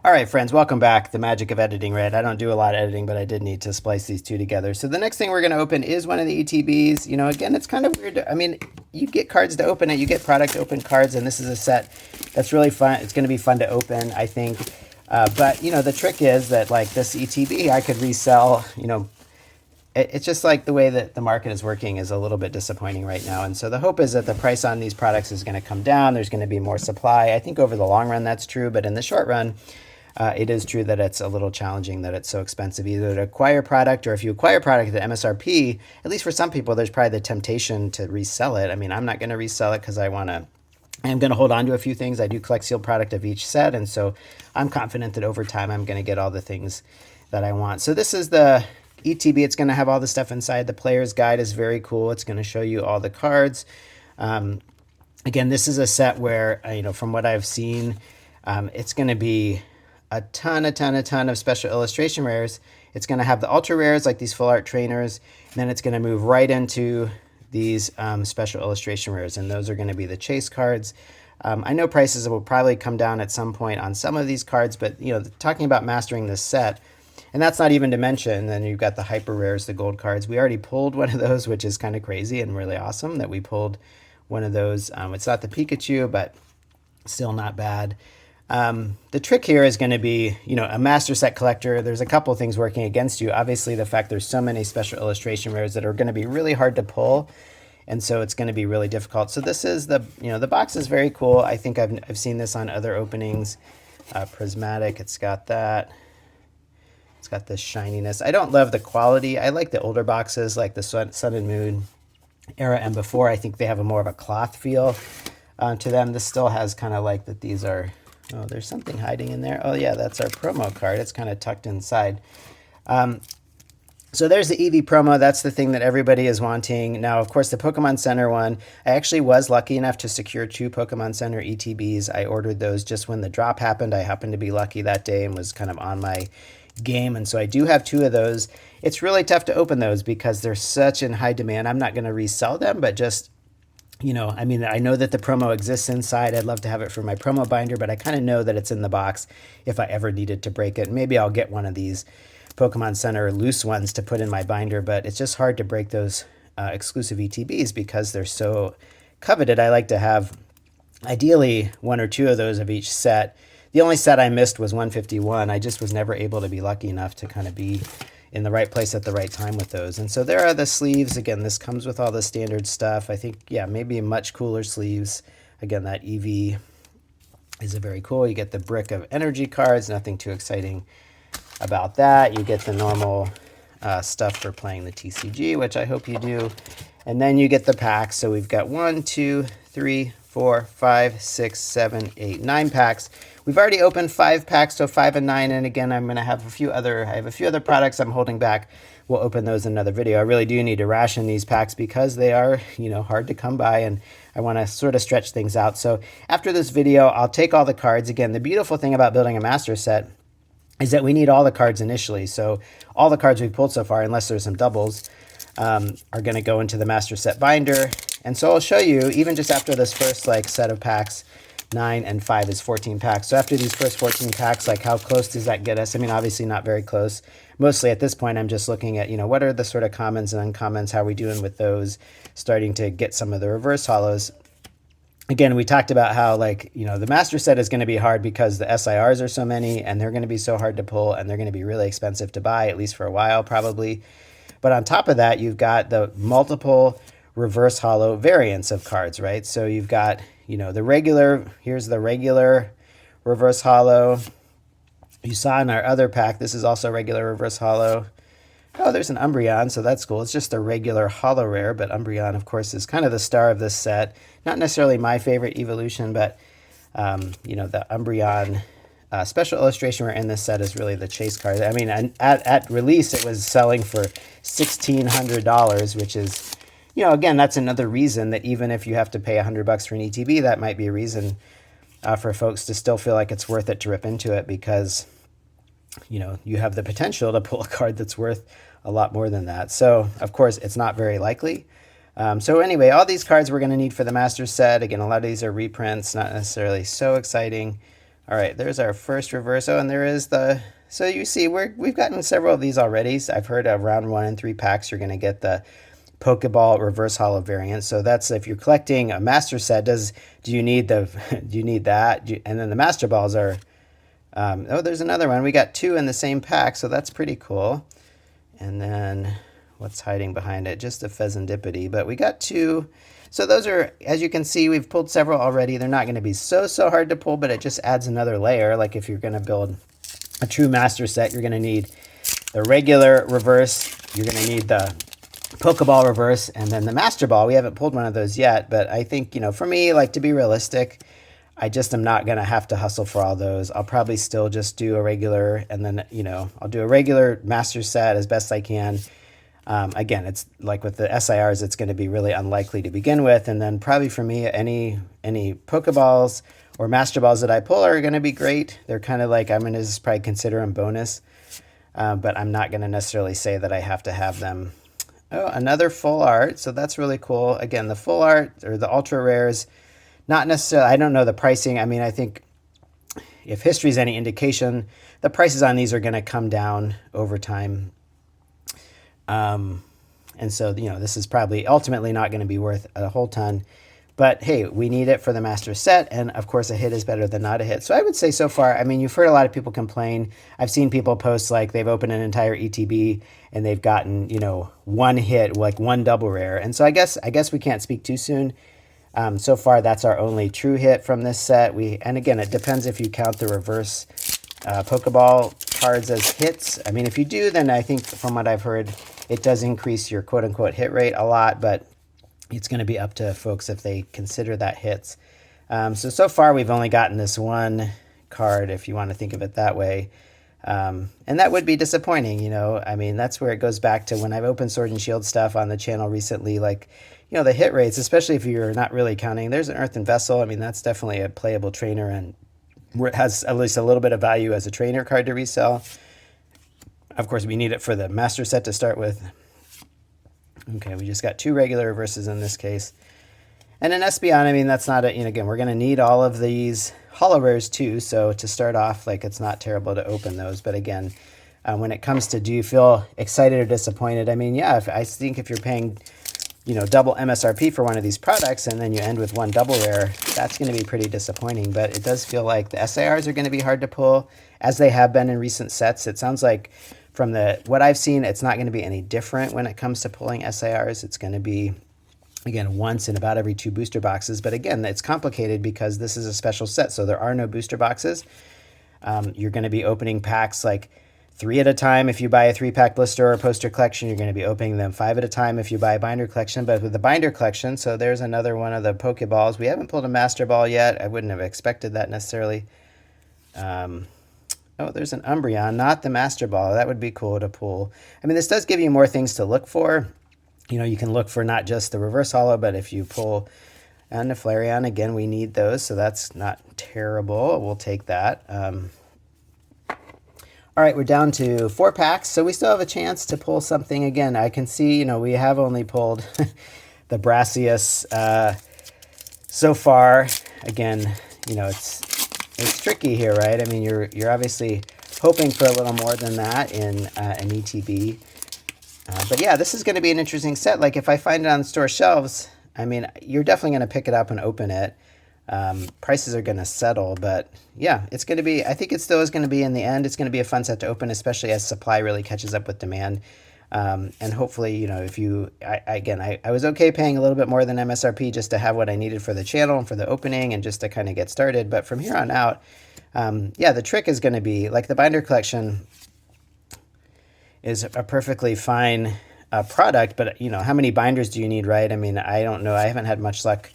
All right, friends, welcome back. The magic of editing, right? I don't do a lot of editing, but I did need to splice these two together. So the next thing we're going to open is one of the ETBs. You know, again, it's kind of weird. I mean, you get cards to open it, you get product to open cards, and this is a set that's really fun. It's going to be fun to open, I think. But, you know, the trick is that, like, this ETB, I could resell, you know, it's just like the way that the market is working is a little bit disappointing right now. And so the hope is that the price on these products is going to come down. There's going to be more supply. I think over the long run, that's true. But in the short run, it is true that it's a little challenging that it's so expensive either to acquire product, or if you acquire product at MSRP, at least for some people, there's probably the temptation to resell it. I mean, I'm not going to resell it because I'm going to hold on to a few things. I do collect sealed product of each set. And so I'm confident that over time, I'm going to get all the things that I want. So this is the ETB. It's going to have all the stuff inside. The player's guide is very cool. It's going to show you all the cards. Again, this is a set where, you know, from what I've seen, it's going to be a ton of special illustration rares. It's going to have the ultra rares like these full art trainers, and then it's going to move right into these special illustration rares, and those are going to be the chase cards. I know prices will probably come down at some point on some of these cards, but you know, talking about mastering this set, and that's not even to mention, then you've got the hyper rares, the gold cards. We already pulled one of those, which is kind of crazy and really awesome that we pulled one of those. It's not the Pikachu, but still not bad. The trick here is going to be, you know, a master set collector. There's a couple things working against you. Obviously, the fact there's so many special illustration rares that are going to be really hard to pull, and so it's going to be really difficult. So this is the, you know, the box is very cool. I think I've seen this on other openings. Prismatic, it's got that. It's got this shininess. I don't love the quality. I like the older boxes, like the Sun and Moon era and before. I think they have a more of a cloth feel to them. This still has kind of like that these are. Oh, there's something hiding in there. Oh, yeah, that's our promo card. It's kind of tucked inside. So there's the EV promo. That's the thing that everybody is wanting. Now, of course, the Pokemon Center one, I actually was lucky enough to secure 2 Pokemon Center ETBs. I ordered those just when the drop happened. I happened to be lucky that day and was kind of on my game. And so I do have 2 of those. It's really tough to open those because they're such in high demand. I'm not going to resell them, but just, you know, I mean, I know that the promo exists inside. I'd love to have it for my promo binder, but I kind of know that it's in the box if I ever needed to break it. Maybe I'll get one of these Pokemon Center loose ones to put in my binder, but it's just hard to break those exclusive ETBs because they're so coveted. I like to have ideally 1 or 2 of those of each set. The only set I missed was 151. I just was never able to be lucky enough to kind of be in the right place at the right time with those. And so there are the sleeves. Again, this comes with all the standard stuff. I think, yeah, maybe much cooler sleeves. Again, that EV is a very cool. You get the brick of energy cards, nothing too exciting about that. You get the normal stuff for playing the TCG, which I hope you do. And then you get the packs. So we've got 1, 2, 3, 4, 5, 6, 7, 8, 9 packs. We've already opened 5 packs, so 5 and 9. And again, I'm going to have I have a few other products I'm holding back. We'll open those in another video. I really do need to ration these packs because they are, you know, hard to come by, and I want to sort of stretch things out. So after this video, I'll take all the cards. Again, the beautiful thing about building a master set is that we need all the cards initially. So all the cards we've pulled so far, unless there's some doubles, are going to go into the master set binder. And so I'll show you, even just after this first like set of packs, 9 and 5 is 14 packs. So after these first 14 packs, like how close does that get us? I mean, obviously not very close. Mostly at this point, I'm just looking at, you know, what are the sort of commons and uncommons? How are we doing with those? Starting to get some of the reverse hollows. Again, we talked about how, like, you know, the master set is going to be hard because the SIRs are so many and they're going to be so hard to pull and they're going to be really expensive to buy, at least for a while, probably. But on top of that, you've got the multiple reverse hollow variants of cards, right? So you've got, you know, the regular, here's the regular reverse hollow. You saw in our other pack, this is also regular reverse hollow. Oh, there's an Umbreon, so that's cool. It's just a regular hollow rare, but Umbreon, of course, is kind of the star of this set. Not necessarily my favorite evolution, but, you know, the Umbreon special illustration rare in this set is really the chase card. I mean, at release, it was selling for $1,600, which is, you know, again, that's another reason that even if you have to pay $100 for an ETB, that might be a reason for folks to still feel like it's worth it to rip into it because, you know, you have the potential to pull a card that's worth a lot more than that. So, of course, it's not very likely. So anyway, all these cards we're going to need for the master set. Again, a lot of these are reprints, not necessarily so exciting. All right, there's our first reverse. Oh, and there is the, so you see we've gotten several of these already. So I've heard around 1 in 3 packs you're going to get the Pokeball reverse holo variant. So that's if you're collecting a master set, do you need the do you need that? And then the master balls are oh, there's another one. We got 2 in the same pack, so that's pretty cool. And then what's hiding behind it? Just a Pheasantipity, but we got 2. So those are, as you can see, we've pulled several already. They're not going to be so hard to pull, but it just adds another layer. Like if you're going to build a true master set, you're going to need the regular reverse, you're going to need the Pokeball reverse, and then the Master Ball. We haven't pulled one of those yet, but I think, for me, like, to be realistic, I just am not going to have to hustle for all those. I'll probably still just do a regular, and then, I'll do a regular master set as best I can. Again, it's like with the SIRs, it's going to be really unlikely to begin with. And then probably for me, any Pokeballs or Master Balls that I pull are going to be great. They're kind of like, I'm going to just probably consider them bonus. But I'm not going to necessarily say that I have to have them. Oh, another full art. So that's really cool. Again, the full art or the ultra rares, not necessarily, I don't know the pricing. I mean, I think if history is any indication, the prices on these are going to come down over time. And so, this is probably ultimately not going to be worth a whole ton, but hey, we need it for the master set. And of course a hit is better than not a hit. So I would say so far, I mean, you've heard a lot of people complain. I've seen people post like they've opened an entire ETB and they've gotten, one hit, like one double rare. And so I guess we can't speak too soon. So far, that's our only true hit from this set. And again, it depends if you count the reverse Pokeball cards as hits. I mean, if you do, then I think from what I've heard, it does increase your quote-unquote hit rate a lot, but it's going to be up to folks if they consider that hits. So far, we've only gotten this one card, if you want to think of it that way. And that would be disappointing, I mean, that's where it goes back to when I've opened Sword and Shield stuff on the channel recently, like, the hit rates, especially if you're not really counting. There's an Earthen Vessel. I mean, that's definitely a playable trainer and has at least a little bit of value as a trainer card to resell. Of course, we need it for the master set to start with. Okay, we just got 2 regular reverses in this case. And an Espeon, I mean, that's not again, we're going to need all of these holo rares too. So to start off, like, it's not terrible to open those. But again, when it comes to do you feel excited or disappointed? I mean, yeah, I think if you're paying, double MSRP for one of these products and then you end with one double rare, that's going to be pretty disappointing. But it does feel like the SIRs are going to be hard to pull, as they have been in recent sets. It sounds like from what I've seen, it's not going to be any different when it comes to pulling SIRs. It's going to be, again, once in about every 2 booster boxes. But again, it's complicated because this is a special set, so there are no booster boxes. You're going to be opening packs like 3 at a time. If you buy a 3-pack blister or poster collection, you're going to be opening them 5 at a time if you buy a binder collection. But with the binder collection, so there's another one of the Pokeballs. We haven't pulled a Master Ball yet. I wouldn't have expected that necessarily. Oh, there's an Umbreon, not the Master Ball. That would be cool to pull. I mean, this does give you more things to look for. You can look for not just the reverse holo, but if you pull a Flareon, again, we need those, so that's not terrible. We'll take that. All right, we're down to 4 packs, so we still have a chance to pull something. Again, I can see, we have only pulled the Brassius so far. Again, it's tricky here, right? I mean, you're obviously hoping for a little more than that in an ETB. But yeah, this is going to be an interesting set. Like, if I find it on store shelves, I mean, you're definitely going to pick it up and open it. Prices are going to settle, but yeah, it's going to be, I think it still is going to be, in the end, it's going to be a fun set to open, especially as supply really catches up with demand. And hopefully, if I was okay paying a little bit more than MSRP just to have what I needed for the channel and for the opening and just to kind of get started. But from here on out, yeah, the trick is going to be, like, the binder collection is a perfectly fine product, but how many binders do you need, right? I mean, I don't know. I haven't had much luck.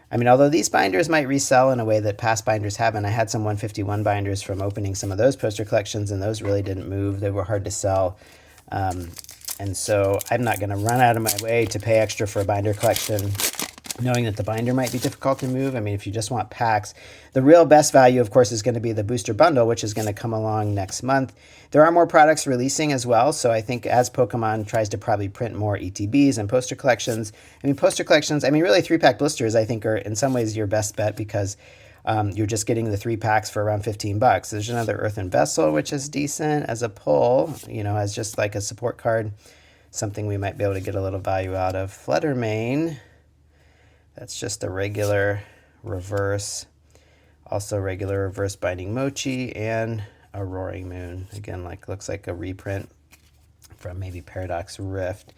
I mean, although these binders might resell in a way that past binders haven't. I had some 151 binders from opening some of those poster collections, and those really didn't move. They were hard to sell. And so I'm not going to run out of my way to pay extra for a binder collection, knowing that the binder might be difficult to move. I mean, if you just want packs, the real best value, of course, is going to be the booster bundle, which is going to come along next month. There are more products releasing as well. So I think as Pokemon tries to probably print more ETBs and poster collections, really 3-pack blisters, I think, are in some ways your best bet, because you're just getting the 3 packs for around 15 bucks. There's another Earthen Vessel, which is decent as a pull, you know, as just like a support card, something we might be able to get a little value out of. Fluttermane, that's just a regular reverse, also regular reverse Binding Mochi, and a Roaring Moon. Again, like looks like a reprint from maybe Paradox Rift.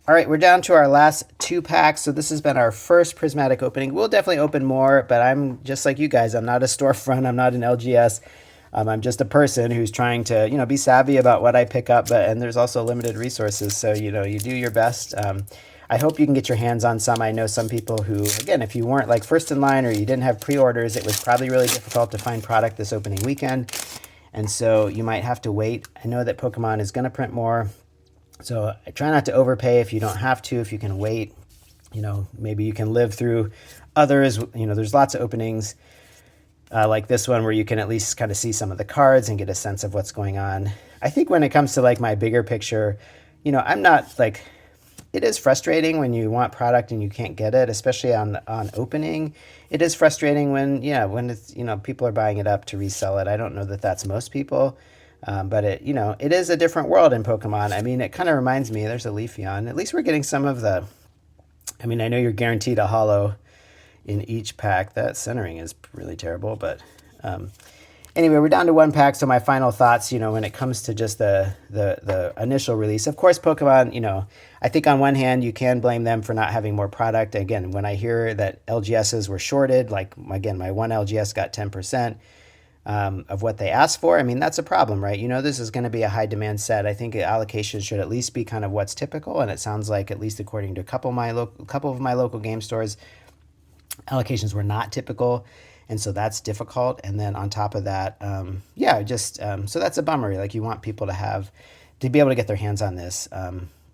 All right, we're down to our last 2 packs. So this has been our first Prismatic opening. We'll definitely open more, but I'm just like you guys. I'm not a storefront. I'm not an LGS. I'm just a person who's trying to, you know, be savvy about what I pick up. And there's also limited resources. So, you know, you do your best. I hope you can get your hands on some. I know some people who, again, if you weren't like first in line or you didn't have pre-orders, it was probably really difficult to find product this opening weekend. And so you might have to wait. I know that Pokemon is going to print more. So I try not to overpay if you don't have to, if you can wait, you know, maybe you can live through others. You know, there's lots of openings like this one where you can at least kind of see some of the cards and get a sense of what's going on. I think when it comes to like my bigger picture, you know, I'm not like, it is frustrating when you want product and you can't get it, especially on opening. It is frustrating when, yeah, when it's, you know, people are buying it up to resell it. I don't know that that's most people. But it, you know, it is a different world in Pokemon. I mean, it kind of reminds me, there's a Leafeon. At least we're getting some of the, I mean, I know you're guaranteed a holo in each pack. That centering is really terrible, but anyway, we're down to 1 pack. So my final thoughts, you know, when it comes to just the initial release, of course, Pokemon, you know, I think on one hand, you can blame them for not having more product. Again, when I hear that LGSs were shorted, like again, my one LGS got 10%. Of what they asked for. I mean, that's a problem, right? You know, this is going to be a high demand set. I think allocation should at least be kind of what's typical. And it sounds like, at least according to a couple of my local game stores, allocations were not typical. And so that's difficult. And then on top of that, yeah, just, so that's a bummer. Like you want people to be able to get their hands on this.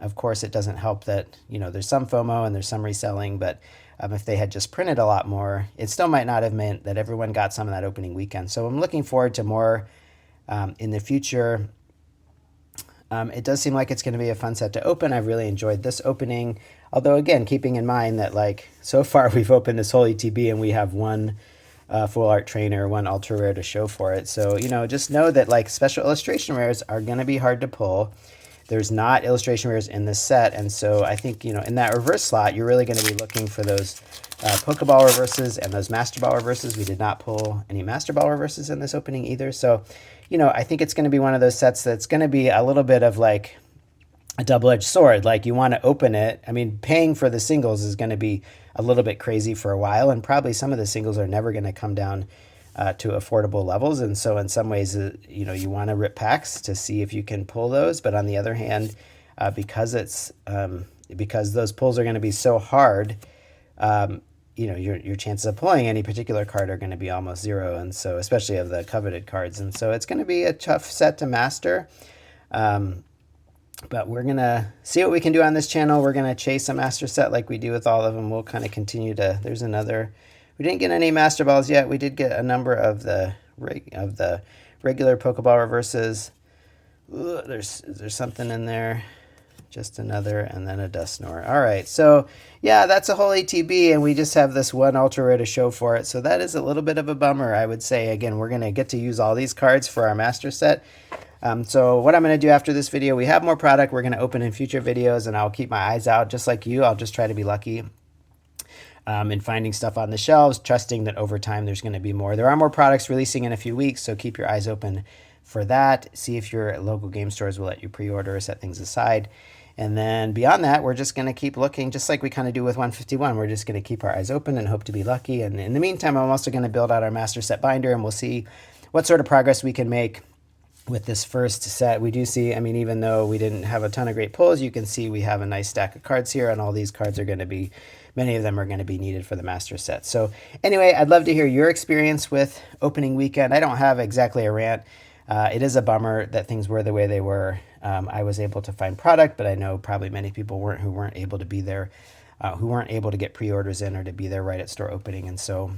Of course, it doesn't help that, you know, there's some FOMO and there's some reselling, but if they had just printed a lot more, it still might not have meant that everyone got some of that opening weekend. So I'm looking forward to more in the future. It does seem like it's going to be a fun set to open. I've really enjoyed this opening. Although, again, keeping in mind that, like, so far we've opened this whole ETB and we have 1 full art trainer, 1 ultra rare to show for it. So, you know, just know that, like, special illustration rares are going to be hard to pull. There's not illustration rares in this set, and so I think, you know, in that reverse slot, you're really going to be looking for those Pokeball reverses and those Master Ball reverses. We did not pull any Master Ball reverses in this opening either, so, you know, I think it's going to be one of those sets that's going to be a little bit of like a double-edged sword. Like, you want to open it. I mean, paying for the singles is going to be a little bit crazy for a while, and probably some of the singles are never going to come down to affordable levels. And so in some ways, you know, you want to rip packs to see if you can pull those. But on the other hand, because those pulls are going to be so hard, you know, your chances of pulling any particular card are going to be almost 0. And so, especially of the coveted cards. And so it's going to be a tough set to master. But we're going to see what we can do on this channel. We're going to chase a master set like we do with all of them. We'll kind of continue to, there's another. We didn't get any Master Balls yet. We did get a number of the regular Pokeball reverses. Ooh, there's something in there. Just another, and then a Dusknoir. All right, so yeah, that's a whole ATB, and we just have this 1 ultra rare to show for it. So that is a little bit of a bummer, I would say. Again, we're going to get to use all these cards for our master set. So what I'm going to do after this video, we have more product we're going to open in future videos, and I'll keep my eyes out just like you. I'll just try to be lucky. And finding stuff on the shelves, trusting that over time there's going to be more. There are more products releasing in a few weeks, so keep your eyes open for that. See if your local game stores will let you pre-order or set things aside. And then beyond that, we're just going to keep looking, just like we kind of do with 151. We're just going to keep our eyes open and hope to be lucky. And in the meantime, I'm also going to build out our master set binder, and we'll see what sort of progress we can make with this first set. We do see, I mean, even though we didn't have a ton of great pulls, you can see we have a nice stack of cards here, and all these cards are going to be, many of them are going to be needed for the master set. So anyway, I'd love to hear your experience with opening weekend. I don't have exactly a rant. It is a bummer that things were the way they were. I was able to find product, but I know probably many people who weren't able to be there, who weren't able to get pre-orders in or to be there right at store opening. And so,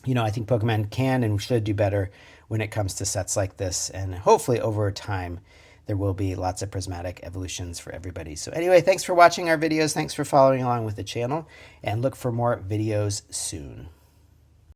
you know, I think Pokemon can and should do better when it comes to sets like this. And hopefully over time, there will be lots of prismatic evolutions for everybody. So anyway, thanks for watching our videos. Thanks for following along with the channel, and look for more videos soon.